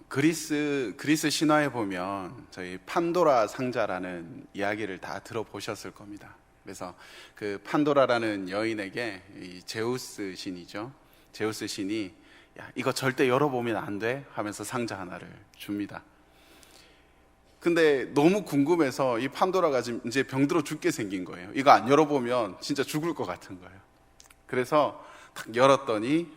그리스 신화에 보면 저희 판도라 상자라는 이야기를 다 들어보셨을 겁니다. 그래서 그 판도라라는 여인에게 이 제우스 신이죠. 제우스 신이 야, 이거 절대 열어보면 안 돼 하면서 상자 하나를 줍니다. 근데 너무 궁금해서 이 판도라가 지금 이제 병들어 죽게 생긴 거예요. 이거 안 열어보면 진짜 죽을 것 같은 거예요. 그래서 딱 열었더니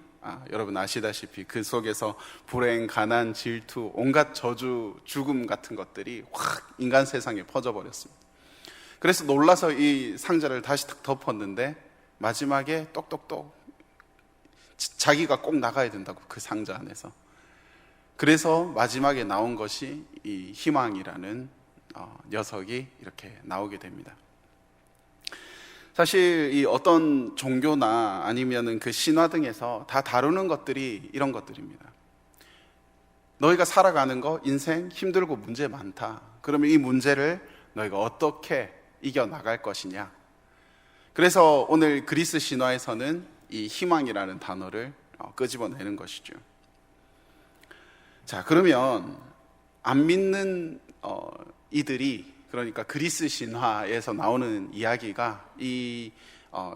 여러분 아시다시피 그 속에서 불행, 가난, 질투, 온갖 저주, 죽음 같은 것들이 확 인간 세상에 퍼져버렸습니다. 그래서 놀라서 이 상자를 다시 딱 덮었는데 마지막에 똑똑똑 자기가 꼭 나가야 된다고, 그 상자 안에서. 그래서 마지막에 나온 것이 이 희망이라는 녀석이 이렇게 나오게 됩니다. 사실 이 어떤 종교나 아니면은 그 신화 등에서 다 다루는 것들이 이런 것들입니다. 너희가 살아가는 거, 인생 힘들고 문제 많다. 그러면 이 문제를 너희가 어떻게 이겨나갈 것이냐. 그래서 오늘 그리스 신화에서는 이 희망이라는 단어를 끄집어내는 것이죠. 자, 그러면 안 믿는 이들이, 그러니까 그리스 신화에서 나오는 이야기가 이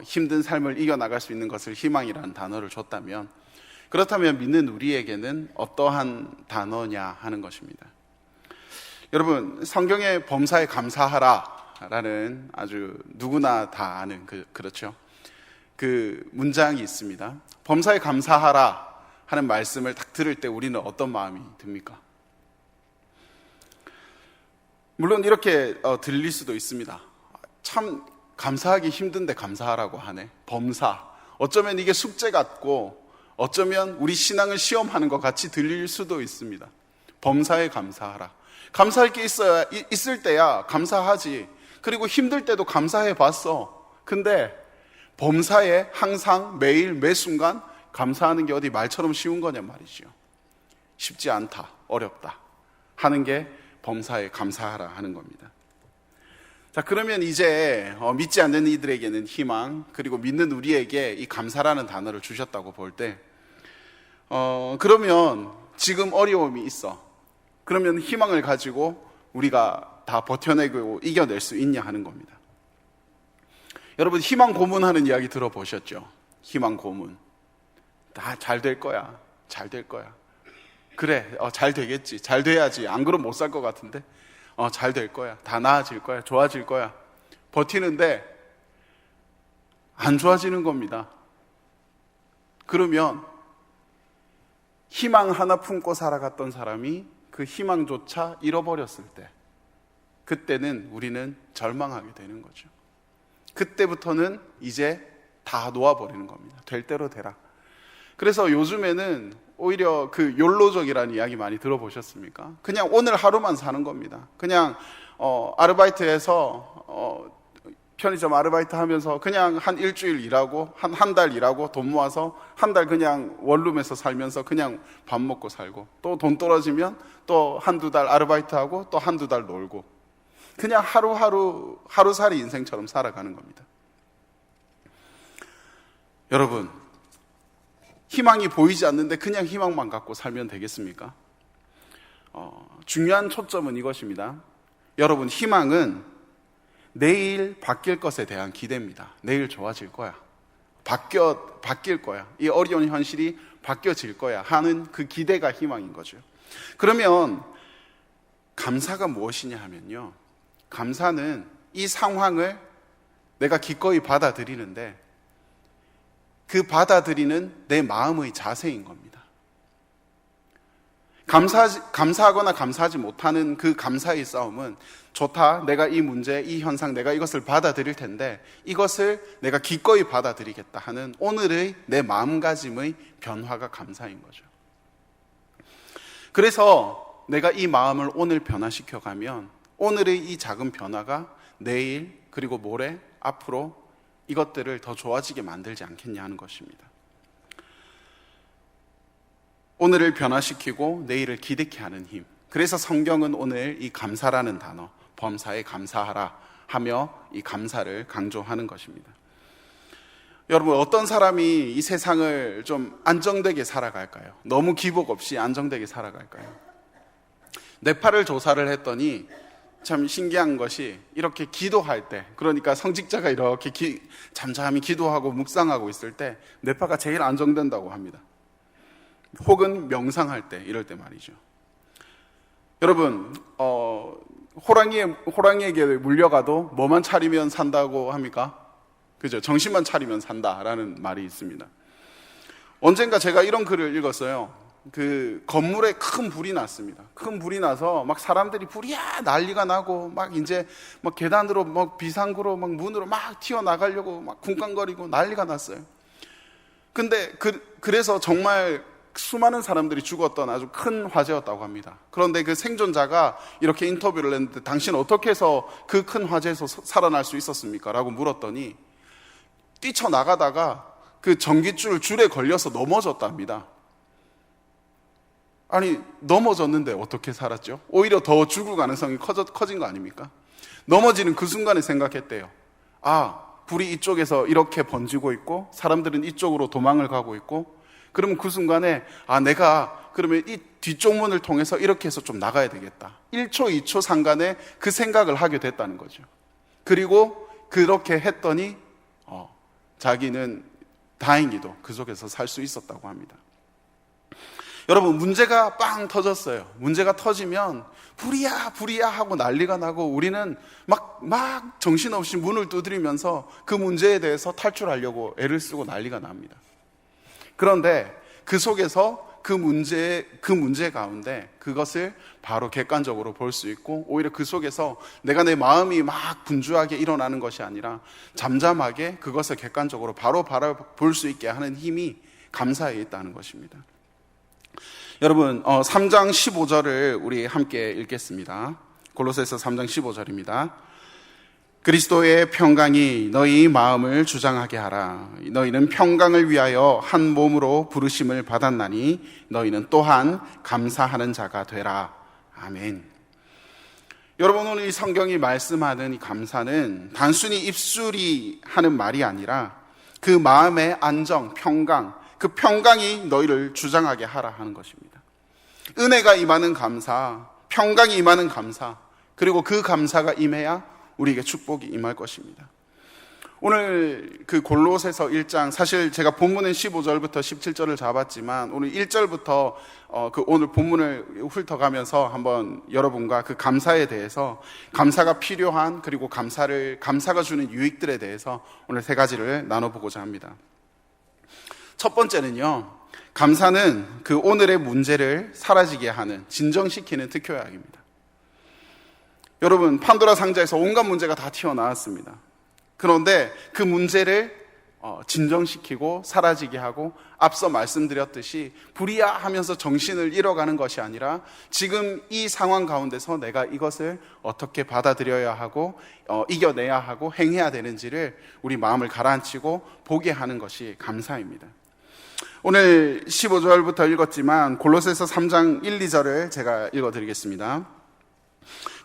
힘든 삶을 이겨나갈 수 있는 것을 희망이라는 단어를 줬다면, 그렇다면 믿는 우리에게는 어떠한 단어냐 하는 것입니다. 여러분, 성경에 범사에 감사하라 라는 아주 누구나 다 아는 그렇죠, 그 문장이 있습니다. 범사에 감사하라 하는 말씀을 딱 들을 때 우리는 어떤 마음이 듭니까? 물론 이렇게 들릴 수도 있습니다. 참 감사하기 힘든데 감사하라고 하네. 범사. 어쩌면 이게 숙제 같고 어쩌면 우리 신앙을 시험하는 것 같이 들릴 수도 있습니다. 범사에 감사하라. 감사할 게 있을 때야 감사하지. 그리고 힘들 때도 감사해 봤어. 근데 범사에 항상 매일 매 순간 감사하는 게 어디 말처럼 쉬운 거냐 말이죠. 쉽지 않다, 어렵다 하는 게 범사에 감사하라 하는 겁니다. 자, 그러면 이제 믿지 않는 이들에게는 희망, 그리고 믿는 우리에게 이 감사라는 단어를 주셨다고 볼 때 그러면 지금 어려움이 있어. 그러면 희망을 가지고 우리가 다 버텨내고 이겨낼 수 있냐 하는 겁니다. 여러분, 희망 고문하는 이야기 들어보셨죠? 희망 고문. 다 잘 될 거야. 잘 될 거야. 그래, 잘 되겠지. 잘 돼야지. 안 그러면 못 살 것 같은데. 잘 될 거야. 다 나아질 거야. 좋아질 거야. 버티는데 안 좋아지는 겁니다. 그러면 희망 하나 품고 살아갔던 사람이 그 희망조차 잃어버렸을 때, 그때는 우리는 절망하게 되는 거죠. 그때부터는 이제 다 놓아버리는 겁니다. 될 대로 되라. 그래서 요즘에는 오히려 그 욜로족이라는 이야기 많이 들어보셨습니까? 그냥 오늘 하루만 사는 겁니다. 그냥 아르바이트해서 편의점 아르바이트 하면서 그냥 한 일주일 일하고 한 달 일하고 돈 모아서 한 달 그냥 원룸에서 살면서 그냥 밥 먹고 살고, 또 돈 떨어지면 또 한두 달 아르바이트하고 또 한두 달 놀고, 그냥 하루살이 인생처럼 살아가는 겁니다. 여러분, 희망이 보이지 않는데 그냥 희망만 갖고 살면 되겠습니까? 중요한 초점은 이것입니다. 여러분, 희망은 내일 바뀔 것에 대한 기대입니다. 내일 좋아질 거야. 바뀔 거야. 이 어려운 현실이 바뀌어질 거야 하는 그 기대가 희망인 거죠. 그러면 감사가 무엇이냐 하면요, 감사는 이 상황을 내가 기꺼이 받아들이는데 그 받아들이는 내 마음의 자세인 겁니다. 감사하거나 감사하지 못하는 그 감사의 싸움은, 좋다, 내가 이 문제, 이 현상, 내가 이것을 받아들일 텐데 이것을 내가 기꺼이 받아들이겠다 하는 오늘의 내 마음가짐의 변화가 감사인 거죠. 그래서 내가 이 마음을 오늘 변화시켜가면 오늘의 이 작은 변화가 내일, 그리고 모레, 앞으로 이것들을 더 좋아지게 만들지 않겠냐 하는 것입니다. 오늘을 변화시키고 내일을 기대케 하는 힘. 그래서 성경은 오늘 이 감사라는 단어, 범사에 감사하라 하며 이 감사를 강조하는 것입니다. 여러분, 어떤 사람이 이 세상을 좀 안정되게 살아갈까요? 너무 기복 없이 안정되게 살아갈까요? 네팔을 조사를 했더니 참 신기한 것이 이렇게 기도할 때, 그러니까 성직자가 이렇게 잠잠히 기도하고 묵상하고 있을 때 네팔가 제일 안정된다고 합니다. 혹은 명상할 때, 이럴 때 말이죠. 여러분, 호랑이에게 물려가도 뭐만 차리면 산다고 합니까? 그죠? 정신만 차리면 산다라는 말이 있습니다. 언젠가 제가 이런 글을 읽었어요. 그 건물에 큰 불이 났습니다. 큰 불이 나서 막 사람들이 불이야 난리가 나고 막 이제 막 계단으로 막 비상구로 막 문으로 막 튀어나가려고 막 쿵쾅거리고 난리가 났어요. 근데 그래서 정말 수많은 사람들이 죽었던 아주 큰 화재였다고 합니다. 그런데 그 생존자가 이렇게 인터뷰를 했는데 당신 어떻게 해서 그 큰 화재에서 살아날 수 있었습니까? 라고 물었더니 뛰쳐나가다가 그 줄에 걸려서 넘어졌답니다. 아니, 넘어졌는데 어떻게 살았죠? 오히려 더 죽을 가능성이 커진 거 아닙니까? 넘어지는 그 순간에 생각했대요. 아, 불이 이쪽에서 이렇게 번지고 있고 사람들은 이쪽으로 도망을 가고 있고, 그러면 그 순간에 내가 그러면 이 뒤쪽 문을 통해서 이렇게 해서 좀 나가야 되겠다. 1초, 2초 상간에 그 생각을 하게 됐다는 거죠. 그리고 그렇게 했더니 자기는 다행히도 그 속에서 살 수 있었다고 합니다. 여러분, 문제가 빵 터졌어요. 문제가 터지면 불이야 하고 난리가 나고 우리는 막 정신없이 문을 두드리면서 그 문제에 대해서 탈출하려고 애를 쓰고 난리가 납니다. 그런데 그 속에서 그 문제 가운데 그것을 바로 객관적으로 볼 수 있고, 오히려 그 속에서 내 마음이 막 분주하게 일어나는 것이 아니라 잠잠하게 그것을 객관적으로 바로 볼 수 있게 하는 힘이 감사에 있다는 것입니다. 여러분, 3장 15절을 우리 함께 읽겠습니다. 골로새서 3장 15절입니다. 그리스도의 평강이 너희 마음을 주장하게 하라. 너희는 평강을 위하여 한 몸으로 부르심을 받았나니 너희는 또한 감사하는 자가 되라. 아멘. 여러분, 오늘 이 성경이 말씀하는 이 감사는 단순히 입술이 하는 말이 아니라 그 마음의 안정, 평강, 그 평강이 너희를 주장하게 하라 하는 것입니다. 은혜가 임하는 감사, 평강이 임하는 감사, 그리고 그 감사가 임해야 우리에게 축복이 임할 것입니다. 오늘 그 골로새서 1장, 사실 제가 본문은 15절부터 17절을 잡았지만 오늘 1절부터 오늘 본문을 훑어가면서 한번 여러분과 그 감사에 대해서, 감사가 필요한, 그리고 감사가 주는 유익들에 대해서 오늘 세 가지를 나눠보고자 합니다. 첫 번째는요, 감사는 그 오늘의 문제를 사라지게 하는, 진정시키는 특효약입니다. 여러분, 판도라 상자에서 온갖 문제가 다 튀어나왔습니다. 그런데 그 문제를 진정시키고 사라지게 하고, 앞서 말씀드렸듯이 불이야 하면서 정신을 잃어가는 것이 아니라 지금 이 상황 가운데서 내가 이것을 어떻게 받아들여야 하고 이겨내야 하고 행해야 되는지를 우리 마음을 가라앉히고 보게 하는 것이 감사입니다. 오늘 15절부터 읽었지만 골로새서 3장 1, 2절을 제가 읽어드리겠습니다.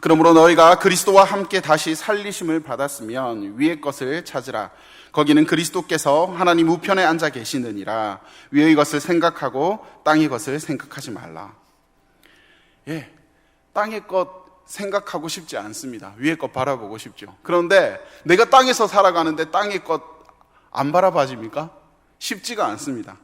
그러므로 너희가 그리스도와 함께 다시 살리심을 받았으면 위의 것을 찾으라. 거기는 그리스도께서 하나님 우편에 앉아 계시느니라. 위의 것을 생각하고 땅의 것을 생각하지 말라. 땅의 것 생각하고 싶지 않습니다. 위의 것 바라보고 싶죠. 그런데 내가 땅에서 살아가는데 땅의 것 안 바라봐집니까? 쉽지가 않습니다.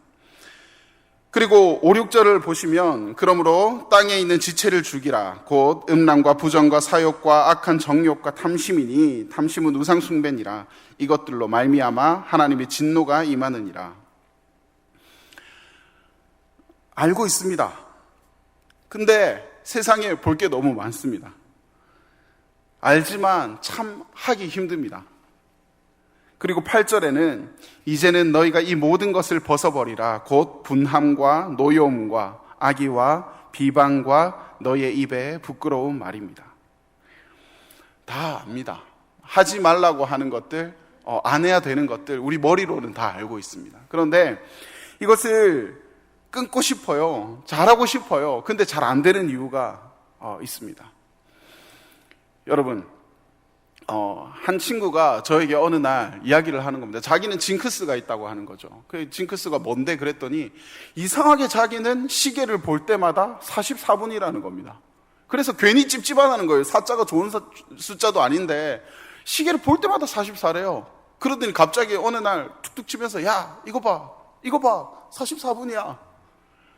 그리고 5, 6절을 보시면 그러므로 땅에 있는 지체를 죽이라. 곧 음란과 부정과 사욕과 악한 정욕과 탐심이니 탐심은 우상숭배니라. 이것들로 말미암아 하나님의 진노가 임하느니라. 알고 있습니다. 근데 세상에 볼 게 너무 많습니다. 알지만 참 하기 힘듭니다. 그리고 8절에는 이제는 너희가 이 모든 것을 벗어버리라. 곧 분함과 노여움과 악의와 비방과 너희의 입에 부끄러운 말입니다. 다 압니다. 하지 말라고 하는 것들, 안 해야 되는 것들, 우리 머리로는 다 알고 있습니다. 그런데 이것을 끊고 싶어요. 잘하고 싶어요. 근데 잘 안 되는 이유가 있습니다. 여러분, 한 친구가 저에게 어느 날 이야기를 하는 겁니다. 자기는 징크스가 있다고 하는 거죠. 그 징크스가 뭔데 그랬더니 이상하게 자기는 시계를 볼 때마다 44분이라는 겁니다. 그래서 괜히 찝찝하다는 거예요. 사자가 좋은 숫자도 아닌데 시계를 볼 때마다 44래요. 그러더니 갑자기 어느 날 툭툭 치면서 야 이거 봐 44분이야.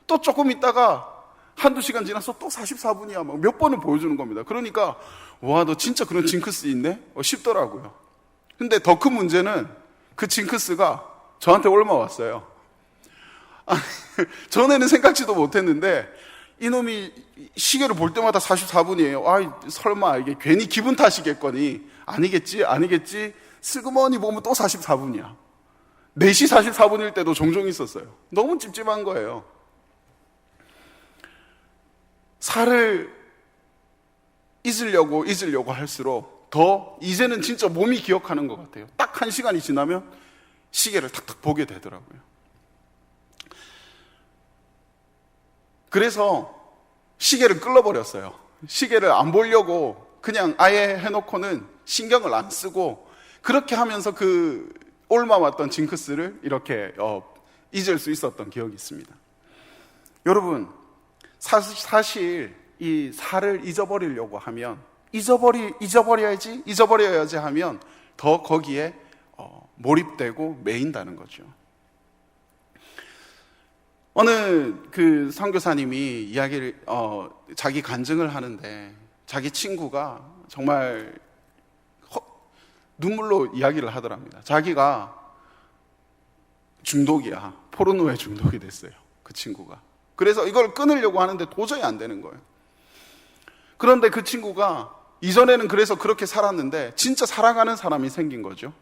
또 조금 있다가 한두 시간 지나서 또 44분이야. 막 몇 번을 보여주는 겁니다. 그러니까 와 너 진짜 그런 징크스 있네? 싶더라고요. 근데 더 큰 문제는 그 징크스가 저한테 얼마 왔어요. 전에는 생각지도 못했는데 이놈이 시계를 볼 때마다 44분이에요. 설마 이게 괜히 기분 탓이겠거니. 아니겠지. 슬그머니 보면 또 44분이야. 4시 44분일 때도 종종 있었어요. 너무 찝찝한 거예요. 살을 잊으려고 할수록 더 이제는 진짜 몸이 기억하는 것 같아요. 딱 1시간이 지나면 시계를 탁탁 보게 되더라고요. 그래서 시계를 끌어버렸어요. 시계를 안 보려고 그냥 아예 해놓고는 신경을 안 쓰고 그렇게 하면서 그 옮아왔던 징크스를 이렇게 잊을 수 있었던 기억이 있습니다. 여러분, 사실 이 살을 잊어버리려고 하면 잊어버려야지 하면 더 거기에 몰입되고 매인다는 거죠. 어느 그 선교사님이 이야기를 자기 간증을 하는데 자기 친구가 정말 눈물로 이야기를 하더랍니다. 자기가 중독이야. 포르노에 중독이 됐어요. 그 친구가. 그래서 이걸 끊으려고 하는데 도저히 안 되는 거예요. 그런데 그 친구가 이전에는 그래서 그렇게 살았는데 진짜 사랑하는 사람이 생긴 거죠.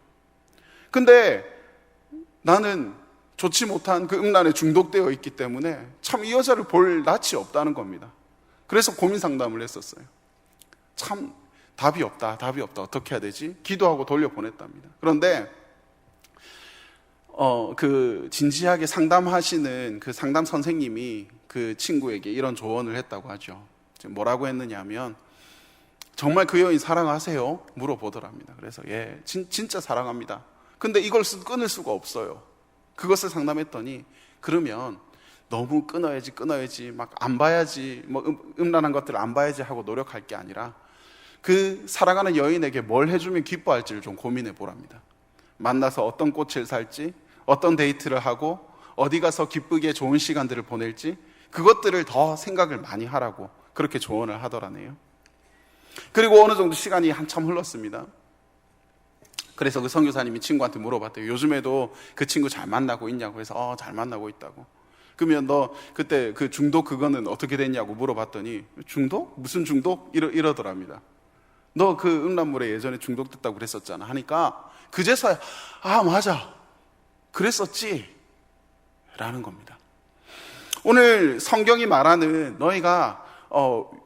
근데 나는 좋지 못한 그 음란에 중독되어 있기 때문에 참 이 여자를 볼 낯이 없다는 겁니다. 그래서 고민 상담을 했었어요. 참 답이 없다. 어떻게 해야 되지? 기도하고 돌려보냈답니다. 그런데 그 진지하게 상담하시는 그 상담 선생님이 그 친구에게 이런 조언을 했다고 하죠. 뭐라고 했느냐면 정말 그 여인 사랑하세요? 물어보더랍니다. 그래서 예, 진짜 사랑합니다. 근데 이걸 끊을 수가 없어요. 그것을 상담했더니 그러면 너무 끊어야지 막 안 봐야지 뭐 음란한 것들을 안 봐야지 하고 노력할 게 아니라 그 사랑하는 여인에게 뭘 해주면 기뻐할지를 좀 고민해 보랍니다. 만나서 어떤 꽃을 살지, 어떤 데이트를 하고 어디 가서 기쁘게 좋은 시간들을 보낼지 그것들을 더 생각을 많이 하라고 그렇게 조언을 하더라네요. 그리고 어느 정도 시간이 한참 흘렀습니다. 그래서 그 선교사님이 친구한테 물어봤대요. 요즘에도 그 친구 잘 만나고 있냐고 해서 잘 만나고 있다고. 그러면 너 그때 그 중독 그거는 어떻게 됐냐고 물어봤더니 중독? 무슨 중독? 이러더랍니다. 너 그 음란물에 예전에 중독됐다고 그랬었잖아 하니까 그제서야 맞아 그랬었지 라는 겁니다. 오늘 성경이 말하는 너희가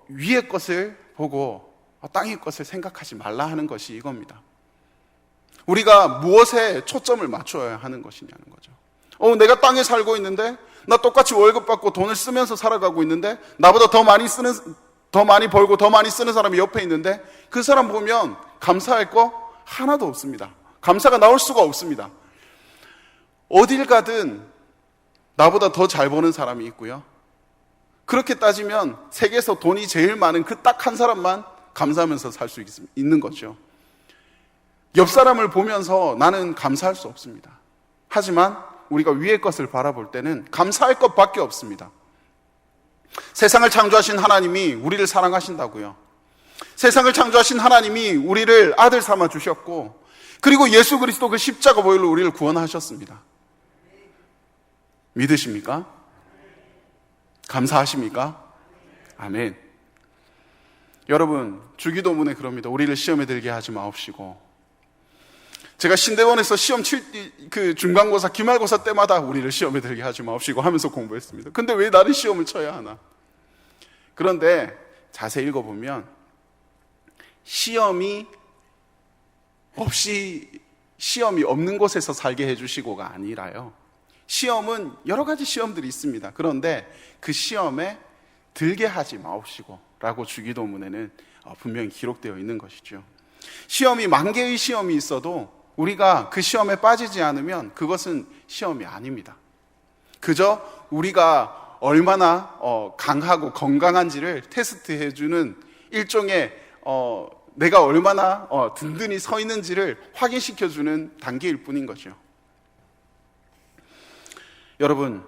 위의 것을 보고 땅의 것을 생각하지 말라 하는 것이 이겁니다. 우리가 무엇에 초점을 맞춰야 하는 것이냐는 거죠. 내가 땅에 살고 있는데 나 똑같이 월급 받고 돈을 쓰면서 살아가고 있는데 나보다 더 많이 벌고 더 많이 쓰는 사람이 옆에 있는데 그 사람 보면 감사할 거 하나도 없습니다. 감사가 나올 수가 없습니다. 어딜 가든 나보다 더 잘 버는 사람이 있고요. 그렇게 따지면 세계에서 돈이 제일 많은 그 딱 한 사람만 감사하면서 살 수 있는 거죠. 옆 사람을 보면서 나는 감사할 수 없습니다. 하지만 우리가 위의 것을 바라볼 때는 감사할 것밖에 없습니다. 세상을 창조하신 하나님이 우리를 사랑하신다고요. 세상을 창조하신 하나님이 우리를 아들 삼아 주셨고 그리고 예수 그리스도 그 십자가 보혈로 우리를 구원하셨습니다. 믿으십니까? 감사하십니까? 아멘. 여러분, 주기도문에 그럽니다. 우리를 시험에 들게 하지 마옵시고. 제가 신대원에서 시험 그 중간고사, 기말고사 때마다 우리를 시험에 들게 하지 마옵시고 하면서 공부했습니다. 근데 왜 나를 시험을 쳐야 하나? 그런데 자세히 읽어보면 시험이 없는 곳에서 살게 해주시고가 아니라요. 시험은 여러 가지 시험들이 있습니다. 그런데 그 시험에 들게 하지 마옵시고 라고 주기도문에는 분명히 기록되어 있는 것이죠. 시험이 만 개의 시험이 있어도 우리가 그 시험에 빠지지 않으면 그것은 시험이 아닙니다. 그저 우리가 얼마나 강하고 건강한지를 테스트해주는 일종의 내가 얼마나 든든히 서 있는지를 확인시켜주는 단계일 뿐인 거죠. 여러분,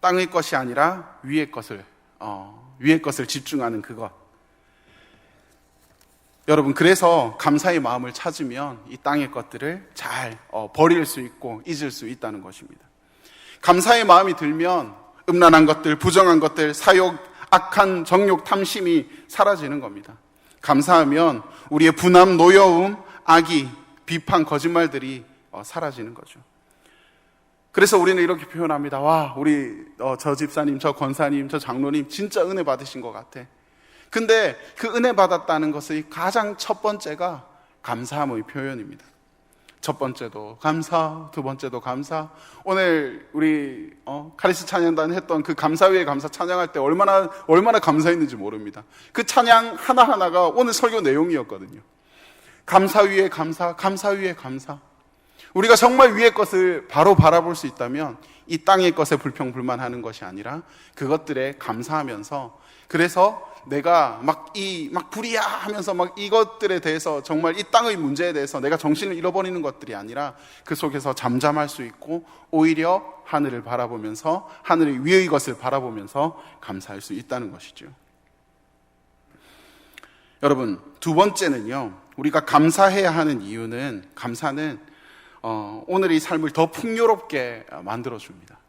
땅의 것이 아니라 위의 것을 집중하는 그것. 여러분, 그래서 감사의 마음을 찾으면 이 땅의 것들을 잘 버릴 수 있고 잊을 수 있다는 것입니다. 감사의 마음이 들면 음란한 것들, 부정한 것들, 사욕, 악한 정욕, 탐심이 사라지는 겁니다. 감사하면 우리의 분함, 노여움, 악의, 비판, 거짓말들이 사라지는 거죠. 그래서 우리는 이렇게 표현합니다. 와, 우리 저 집사님, 저 권사님, 저 장로님 진짜 은혜 받으신 것 같아. 근데 그 은혜 받았다는 것의 가장 첫 번째가 감사함의 표현입니다. 첫 번째도 감사, 두 번째도 감사. 오늘 우리 카리스 찬양단 했던 그 감사 위에 감사 찬양할 때 얼마나 감사했는지 모릅니다. 그 찬양 하나하나가 오늘 설교 내용이었거든요. 감사 위에 감사, 감사 위에 감사. 우리가 정말 위의 것을 바로 바라볼 수 있다면 이 땅의 것에 불평불만하는 것이 아니라 그것들에 감사하면서, 그래서 내가 막 불이야 하면서 막 이것들에 대해서 정말 이 땅의 문제에 대해서 내가 정신을 잃어버리는 것들이 아니라 그 속에서 잠잠할 수 있고 오히려 하늘을 바라보면서 하늘의 위의 것을 바라보면서 감사할 수 있다는 것이죠. 여러분, 두 번째는요, 우리가 감사해야 하는 이유는, 감사는 오늘의 삶을 더 풍요롭게 만들어줍니다.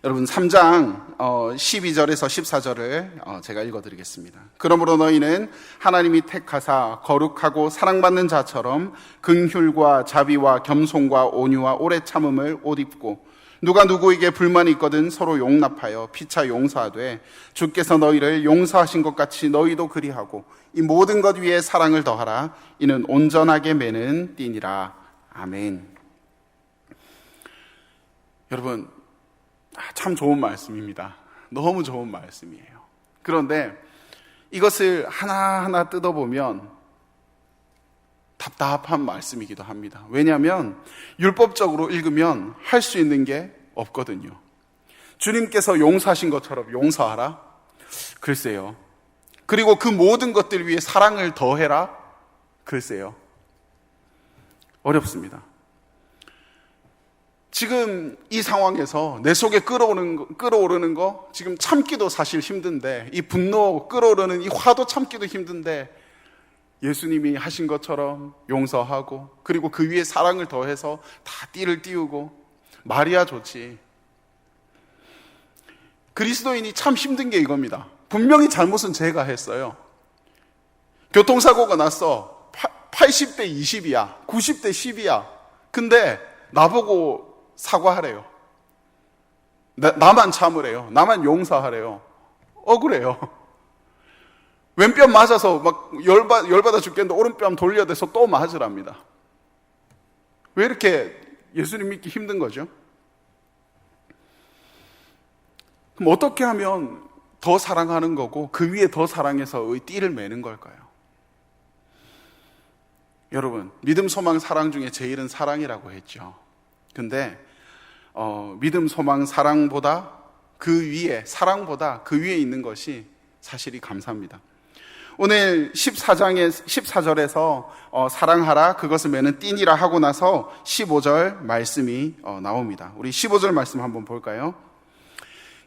여러분, 3장 12절에서 14절을 제가 읽어드리겠습니다. 그러므로 너희는 하나님이 택하사 거룩하고 사랑받는 자처럼 긍휼과 자비와 겸손과 온유와 오래 참음을 옷 입고, 누가 누구에게 불만이 있거든 서로 용납하여 피차 용서하되 주께서 너희를 용서하신 것 같이 너희도 그리하고 이 모든 것 위에 사랑을 더하라. 이는 온전하게 매는 띠니라. 아멘. 여러분, 참 좋은 말씀입니다. 너무 좋은 말씀이에요. 그런데 이것을 하나하나 뜯어보면 답답한 말씀이기도 합니다. 왜냐하면 율법적으로 읽으면 할 수 있는 게 없거든요. 주님께서 용서하신 것처럼 용서하라? 글쎄요. 그리고 그 모든 것들 위해 사랑을 더해라? 글쎄요. 어렵습니다. 지금 이 상황에서 내 속에 끓어오르는 거 지금 참기도 사실 힘든데, 이 분노 끓어오르는 이 화도 참기도 힘든데, 예수님이 하신 것처럼 용서하고 그리고 그 위에 사랑을 더해서 다 띠를 띄우고 말이야 좋지. 그리스도인이 참 힘든 게 이겁니다. 분명히 잘못은 제가 했어요. 교통사고가 났어. 80대 20이야 90대 10이야 근데 나보고 사과하래요. 나만 참으래요. 나만 용서하래요. 억울해요. 왼뺨 맞아서 막 열받아 죽겠는데 오른뺨 돌려대서 또 맞으랍니다. 왜 이렇게 예수님 믿기 힘든 거죠? 그럼 어떻게 하면 더 사랑하는 거고 그 위에 더 사랑해서의 띠를 매는 걸까요? 여러분, 믿음, 소망, 사랑 중에 제일은 사랑이라고 했죠. 근데 믿음, 소망, 사랑보다 사랑보다 그 위에 있는 것이 사실이 감사합니다. 오늘 14절에서 사랑하라, 그것을 매는 띠니라 하고 나서 15절 말씀이 나옵니다. 우리 15절 말씀 한번 볼까요?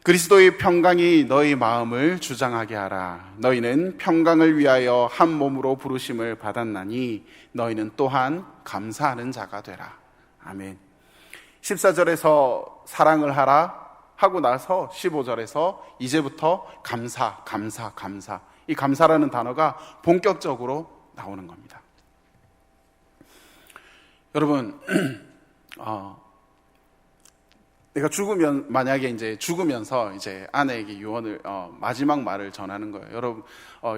그리스도의 평강이 너희 마음을 주장하게 하라. 너희는 평강을 위하여 한 몸으로 부르심을 받았나니 너희는 또한 감사하는 자가 되라. 아멘. 14절에서 사랑을 하라 하고 나서 15절에서 이제부터 감사. 이 감사라는 단어가 본격적으로 나오는 겁니다. 여러분, 내가 만약에 이제 죽으면서 이제 아내에게 유언을, 마지막 말을 전하는 거예요. 여러분,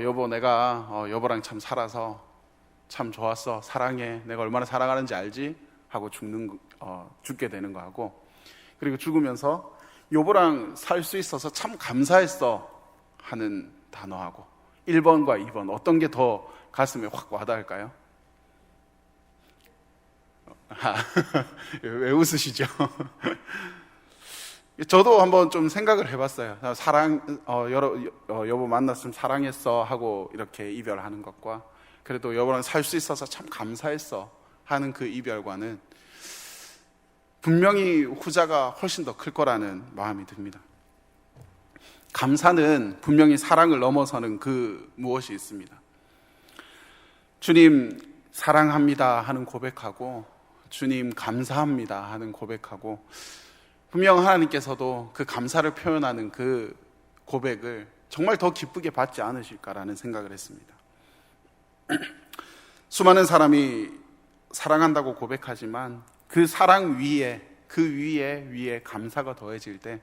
여보, 내가, 여보랑 참 살아서 참 좋았어. 사랑해. 내가 얼마나 사랑하는지 알지? 하고 죽게 되는 거하고, 그리고 죽으면서 여보랑 살 수 있어서 참 감사했어. 하는 단어하고, 1번과 2번, 어떤 게 더 가슴에 확 와닿을까요? 왜 웃으시죠? 저도 한번 좀 생각을 해봤어요. 여보 만났으면 사랑했어 하고 이렇게 이별하는 것과, 그래도 여보랑 살 수 있어서 참 감사했어 하는 그 이별과는 분명히 후자가 훨씬 더 클 거라는 마음이 듭니다. 감사는 분명히 사랑을 넘어서는 그 무엇이 있습니다. 주님 사랑합니다 하는 고백하고, 주님 감사합니다 하는 고백하고, 분명 하나님께서도 그 감사를 표현하는 그 고백을 정말 더 기쁘게 받지 않으실까라는 생각을 했습니다. 수많은 사람이 사랑한다고 고백하지만 그 사랑 위에, 그 위에 감사가 더해질 때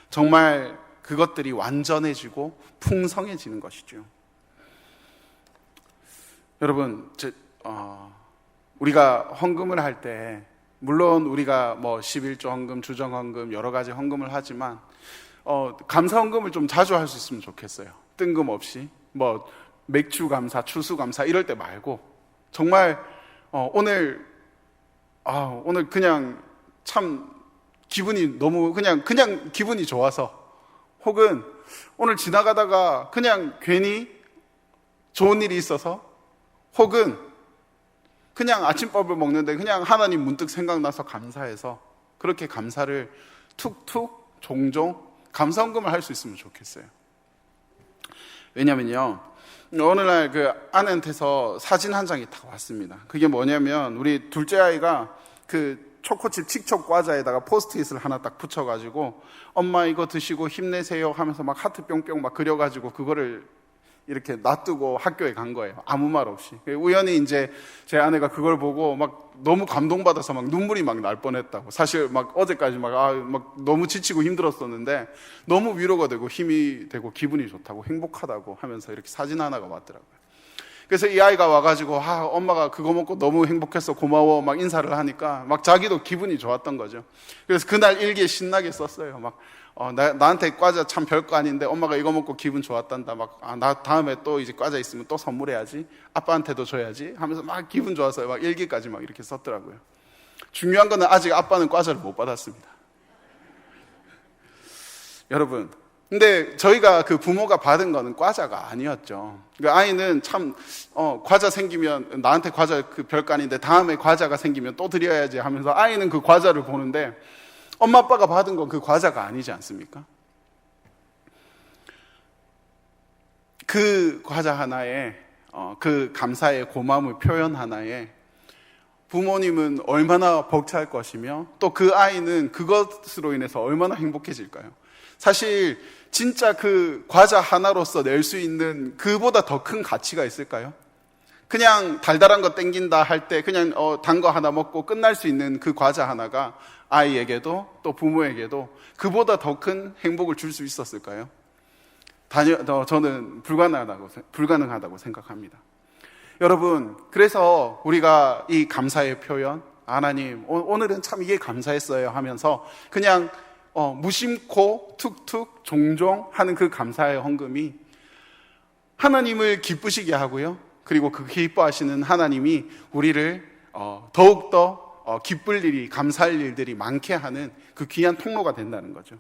정말 그것들이 완전해지고 풍성해지는 것이죠. 여러분, 우리가 헌금을 할 때, 물론 우리가 뭐 11조 헌금, 주정 헌금, 여러 가지 헌금을 하지만 감사 헌금을 좀 자주 할 수 있으면 좋겠어요. 뜬금없이 뭐 맥주 감사, 추수 감사 이럴 때 말고, 정말 오늘 그냥 참 기분이 너무 그냥 기분이 좋아서, 혹은 오늘 지나가다가 그냥 괜히 좋은 일이 있어서, 혹은 그냥 아침밥을 먹는데 그냥 하나님 문득 생각나서 감사해서, 그렇게 감사를 툭툭 종종 감사헌금을 할 수 있으면 좋겠어요. 왜냐면요, 오늘날 그 아내한테서 사진 한 장이 딱 왔습니다. 그게 뭐냐면, 우리 둘째 아이가 그 초코칩 칙촉 과자에다가 포스트잇을 하나 딱 붙여가지고, 엄마 이거 드시고 힘내세요 하면서 막 하트 뿅뿅 막 그려가지고 그거를 이렇게 놔두고 학교에 간 거예요. 아무 말 없이. 우연히 이제 제 아내가 그걸 보고 막 너무 감동받아서 막 눈물이 막 날 뻔했다고. 사실 막 어제까지 막 너무 지치고 힘들었었는데 너무 위로가 되고 힘이 되고 기분이 좋다고, 행복하다고 하면서 이렇게 사진 하나가 왔더라고요. 그래서 이 아이가 와가지고 엄마가 그거 먹고 너무 행복했어, 고마워 막 인사를 하니까 막 자기도 기분이 좋았던 거죠. 그래서 그날 일기에 신나게 썼어요. 막 나한테 과자 참 별거 아닌데 엄마가 이거 먹고 기분 좋았단다. 나 다음에 또 이제 과자 있으면 또 선물해야지, 아빠한테도 줘야지 하면서 막 기분 좋아서 막 일기까지 막 이렇게 썼더라고요. 중요한 거는 아직 아빠는 과자를 못 받았습니다. 여러분, 근데 저희가 그 부모가 받은 거는 과자가 아니었죠. 그 아이는 참 과자 생기면, 나한테 과자 그 별거 아닌데 다음에 과자가 생기면 또 드려야지 하면서 아이는 그 과자를 보는데, 엄마 아빠가 받은 건 그 과자가 아니지 않습니까? 그 과자 하나에, 그 감사의 고마움의 표현 하나에 부모님은 얼마나 벅찰 것이며, 또 그 아이는 그것으로 인해서 얼마나 행복해질까요? 사실 진짜 그 과자 하나로서 낼 수 있는 그보다 더 큰 가치가 있을까요? 그냥 달달한 거 땡긴다 할 때 그냥 단 거 하나 먹고 끝날 수 있는 그 과자 하나가 아이에게도 또 부모에게도 그보다 더 큰 행복을 줄 수 있었을까요? 저는 불가능하다고 생각합니다. 여러분, 그래서 우리가 이 감사의 표현, 하나님 오늘은 참 이게 감사했어요 하면서 그냥 무심코 툭툭 종종 하는 그 감사의 헌금이 하나님을 기쁘시게 하고요, 그리고 그 기뻐하시는 하나님이 우리를 더욱더 기쁠 일이, 감사할 일들이 많게 하는 그 귀한 통로가 된다는 거죠.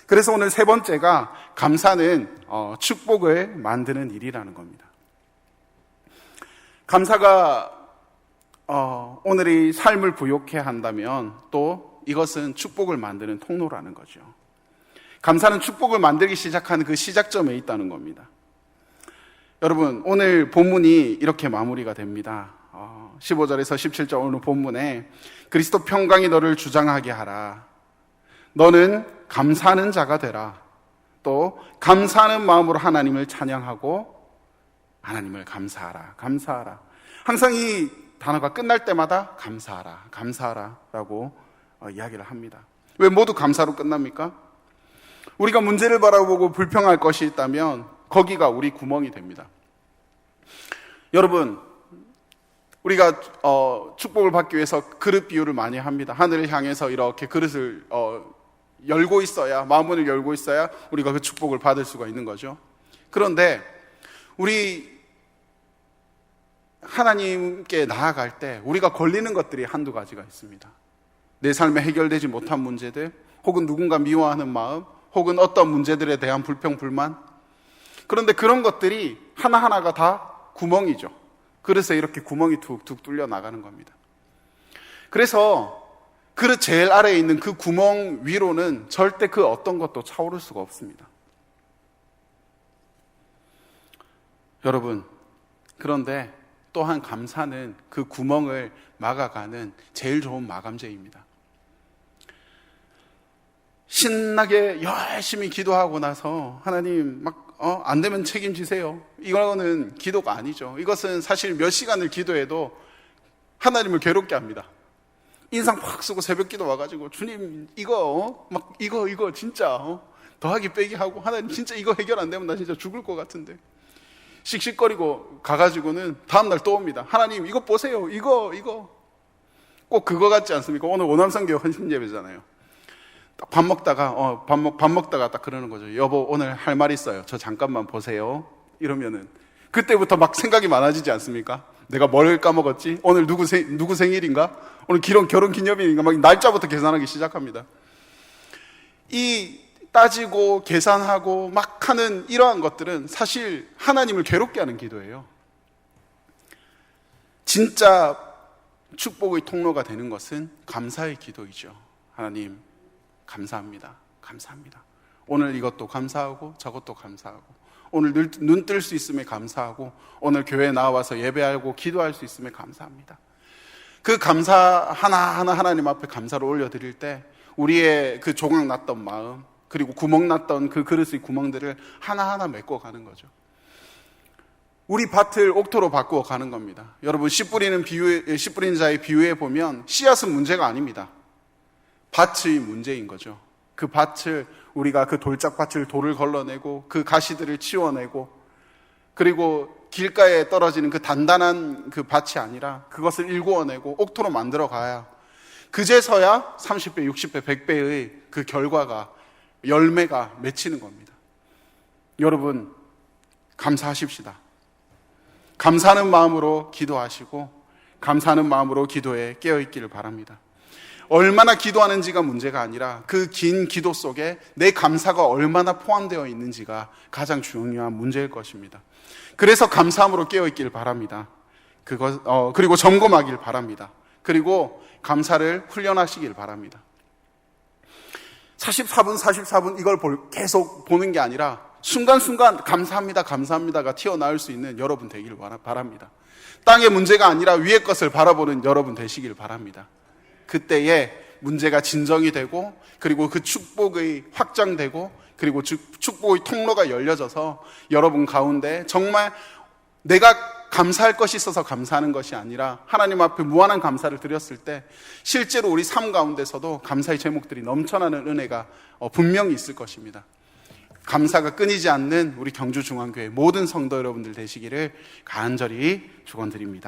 그래서 오늘 세 번째가, 감사는 축복을 만드는 일이라는 겁니다. 감사가 오늘의 삶을 부욕해 한다면 또 이것은 축복을 만드는 통로라는 거죠. 감사는 축복을 만들기 시작하는 그 시작점에 있다는 겁니다. 여러분, 오늘 본문이 이렇게 마무리가 됩니다. 15절에서 17절 오늘 본문에, 그리스도 평강이 너를 주장하게 하라. 너는 감사하는 자가 되라. 또 감사하는 마음으로 하나님을 찬양하고 하나님을 감사하라. 감사하라. 항상 이 단어가 끝날 때마다 감사하라, 감사하라 라고 이야기를 합니다. 왜 모두 감사로 끝납니까? 우리가 문제를 바라보고 불평할 것이 있다면 거기가 우리 구멍이 됩니다. 여러분, 우리가 축복을 받기 위해서 그릇 비유를 많이 합니다. 하늘을 향해서 이렇게 그릇을 열고 있어야, 마음문을 열고 있어야 우리가 그 축복을 받을 수가 있는 거죠. 그런데 우리 하나님께 나아갈 때 우리가 걸리는 것들이 한두 가지가 있습니다. 내 삶에 해결되지 못한 문제들, 혹은 누군가 미워하는 마음, 혹은 어떤 문제들에 대한 불평, 불만. 그런데 그런 것들이 하나하나가 다 구멍이죠. 그래서 이렇게 구멍이 툭툭 뚫려 나가는 겁니다. 그래서 그릇 제일 아래에 있는 그 구멍 위로는 절대 그 어떤 것도 차오를 수가 없습니다. 여러분, 그런데 또한 감사는 그 구멍을 막아가는 제일 좋은 마감제입니다. 신나게 열심히 기도하고 나서 하나님 안 되면 책임지세요. 이거는 기도가 아니죠. 이것은 사실 몇 시간을 기도해도 하나님을 괴롭게 합니다. 인상 팍 쓰고 새벽 기도 와가지고 주님 이거 이거 진짜 더하기 빼기 하고 하나님 진짜 이거 해결 안 되면 나 진짜 죽을 것 같은데 씩씩거리고 가가지고는 다음날 또 옵니다. 하나님 이거 보세요. 이거 꼭 그거 같지 않습니까? 오늘 오남선교회 헌신 예배잖아요. 딱 밥 먹다가 딱 그러는 거죠. 여보 오늘 할 말 있어요. 저 잠깐만 보세요. 이러면은 그때부터 막 생각이 많아지지 않습니까? 내가 뭘 까먹었지? 오늘 누구 생일인가? 오늘 결혼 기념일인가? 막 날짜부터 계산하기 시작합니다. 이 따지고 계산하고 막 하는 이러한 것들은 사실 하나님을 괴롭게 하는 기도예요. 진짜 축복의 통로가 되는 것은 감사의 기도이죠. 하나님 감사합니다. 감사합니다. 오늘 이것도 감사하고 저것도 감사하고 오늘 눈 뜰 수 있음에 감사하고 오늘 교회에 나와서 예배하고 기도할 수 있음에 감사합니다. 그 감사 하나하나 하나님 앞에 감사를 올려드릴 때 우리의 그 조각 났던 마음 그리고 구멍 났던 그 그릇의 구멍들을 하나하나 메꿔가는 거죠. 우리 밭을 옥토로 바꾸어 가는 겁니다. 여러분 씨 뿌리는 자의 비유에 보면 씨앗은 문제가 아닙니다. 밭의 문제인 거죠. 그 밭을 우리가 그 돌짝밭을 돌을 걸러내고 그 가시들을 치워내고 그리고 길가에 떨어지는 그 단단한 그 밭이 아니라 그것을 일구어내고 옥토로 만들어 가야 그제서야 30배, 60배, 100배의 그 결과가 열매가 맺히는 겁니다. 여러분 감사하십시다. 감사하는 마음으로 기도하시고 감사하는 마음으로 기도에 깨어있기를 바랍니다. 얼마나 기도하는지가 문제가 아니라 그 긴 기도 속에 내 감사가 얼마나 포함되어 있는지가 가장 중요한 문제일 것입니다. 그래서 감사함으로 깨어있기를 바랍니다. 그리고 점검하길 바랍니다. 그리고 감사를 훈련하시길 바랍니다. 44분 이걸 계속 보는 게 아니라 순간순간 감사합니다가 튀어나올 수 있는 여러분 되기를 바랍니다. 땅의 문제가 아니라 위의 것을 바라보는 여러분 되시길 바랍니다. 그때에 문제가 진정이 되고 그리고 그 축복의 확장되고 그리고 축복의 통로가 열려져서 여러분 가운데 정말 내가 감사할 것이 있어서 감사하는 것이 아니라 하나님 앞에 무한한 감사를 드렸을 때 실제로 우리 삶 가운데서도 감사의 제목들이 넘쳐나는 은혜가 분명히 있을 것입니다. 감사가 끊이지 않는 우리 경주중앙교회 모든 성도 여러분들 되시기를 간절히 축원드립니다.